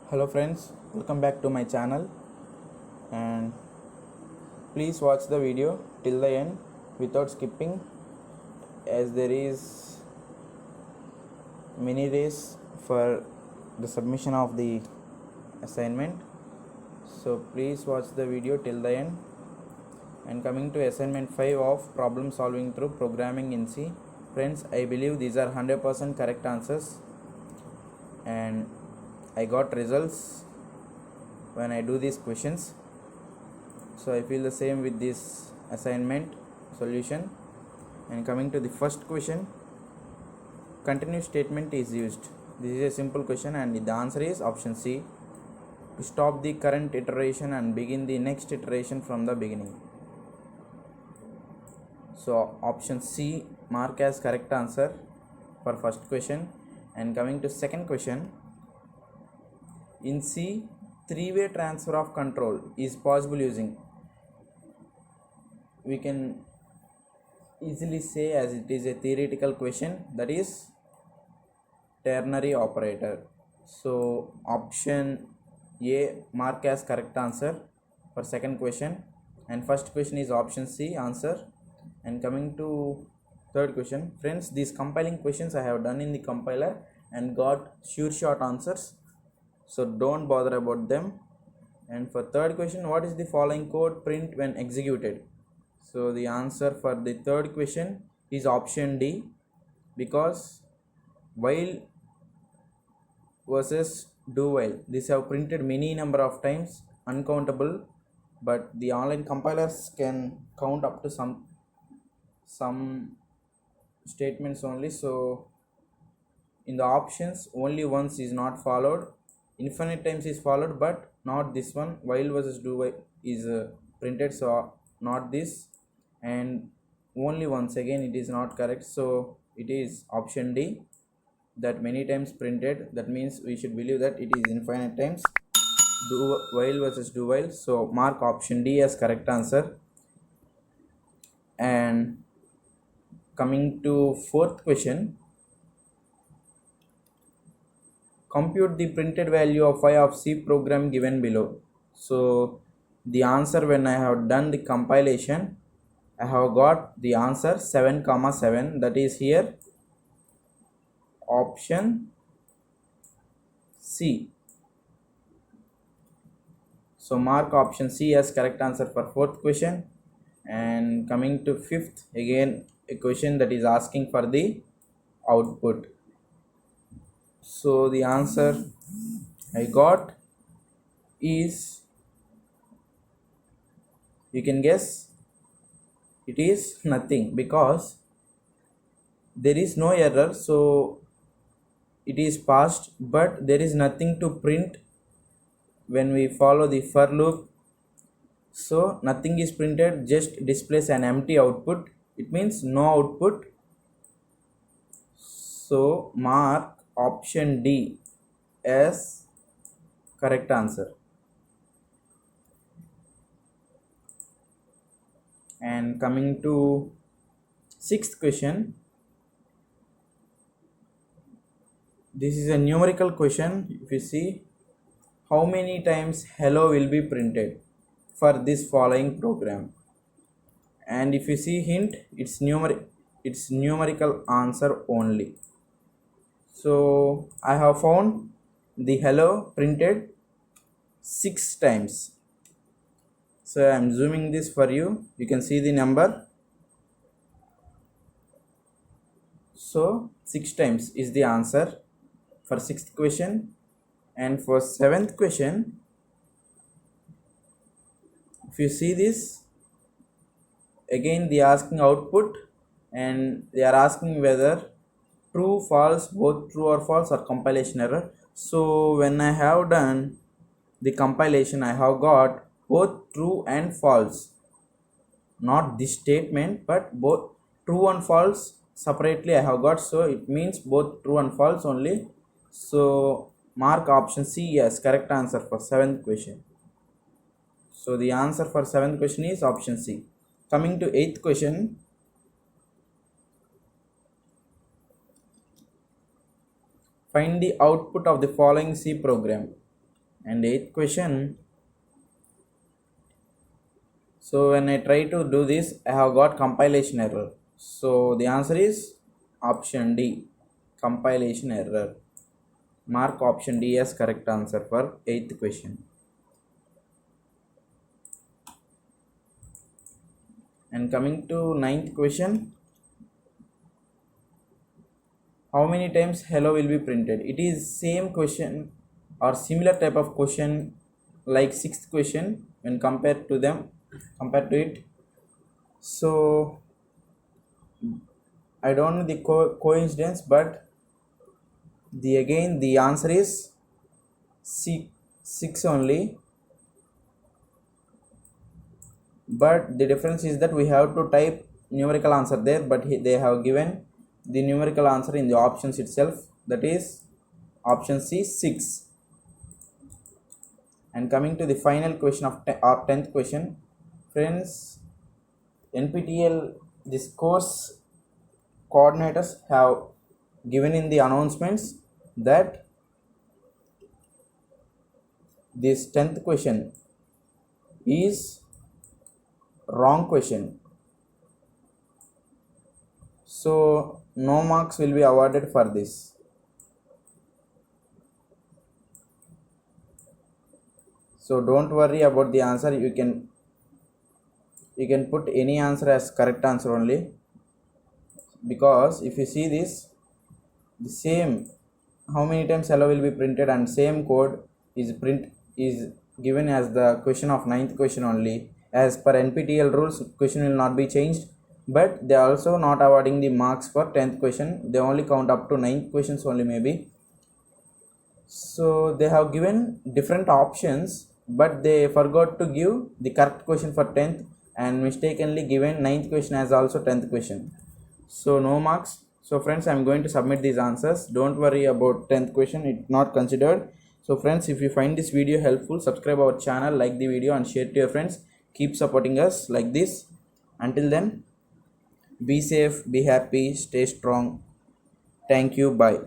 Hello friends, welcome back to my channel, and please watch the video till the end without skipping, as there is many days for the submission of the assignment. So please watch the video till the end. And coming to assignment 5 of problem solving through programming in C, friends, I believe these are 100% correct answers, and I got results when I do these questions. So I feel the same with this assignment solution. And coming to the first question, continuous statement is used. This is a simple question and the answer is option C, to stop the current iteration and begin the next iteration from the beginning. So option C mark as correct answer for first question. And coming to second question, in C, three-way transfer of control is possible using, we can easily say, as it is a theoretical question, that is ternary operator. So option A mark as correct answer for second question, and first question is option C answer. And coming to third question, friends, these compiling questions I have done in the compiler and got sure shot answers, so don't bother about them. And for third question, what is the following code print when executed? So the answer for the third question is option D, because while versus do while, these have printed many number of times, uncountable, but the online compilers can count up to some statements only. So in the options, only once is not followed, infinite times is followed, but not this one. While versus do while is printed, so not this, and only once, again it is not correct. So it is option D, that many times printed. That means we should believe that it is infinite times. Do while versus do while, so mark option D as correct answer. And coming to fourth question, compute the printed value of phi of C program given below. So the answer, when I have done the compilation, I have got the answer 7, 7, that is here option C. So mark option C as correct answer for fourth question. And coming to fifth, again a question that is asking for the output. So the answer I got is, you can guess, it is nothing, because there is no error, so it is passed, but there is nothing to print when we follow the for loop. So nothing is printed, just displays an empty output. It means no output. So mark option D as correct answer. And coming to sixth question, this is a numerical question. If you see, how many times hello will be printed for this following program? And if you see hint, it's numerical answer only. So I have found the hello printed 6 times. So I am zooming this for you. You can see the number. So 6 times is the answer for sixth question. And for seventh question, if you see this, again they are asking output, and they are asking whether true, false, both true or false, or compilation error. So when I have done the compilation, I have got both true and false, not this statement, but both true and false separately I have got. So it means both true and false only. So mark option C as correct answer for seventh question. So the answer for seventh question is option C. Coming to eighth question, find the output of the following C program. And eighth question, so when I try to do this, I have got compilation error. So the answer is option D, compilation error. Mark option D as correct answer for eighth question. And coming to ninth question, how many times hello will be printed? It is same question or similar type of question like sixth question when compared to it. So I don't know the coincidence, but the answer is six only. But the difference is that we have to type numerical answer there, but they have given the numerical answer in the options itself, that is option C, 6. And coming to the final question of our 10th question, friends, NPTEL, this course coordinators have given in the announcements that this 10th question is wrong question, so no marks will be awarded for this. So don't worry about the answer, you can put any answer as correct answer only, because if you see this, the same how many times hello will be printed and same code is given as the question of ninth question only. As per NPTEL rules, question will not be changed, but they are also not awarding the marks for 10th question, they only count up to 9th questions only maybe. So they have given different options, but they forgot to give the correct question for 10th and mistakenly given 9th question as also 10th question, so no marks. So friends, I'm going to submit these answers, don't worry about 10th question, it's not considered. So friends, if you find this video helpful, subscribe our channel, like the video and share to your friends. Keep supporting us like this. Until then, be safe, be happy, stay strong. Thank you, bye.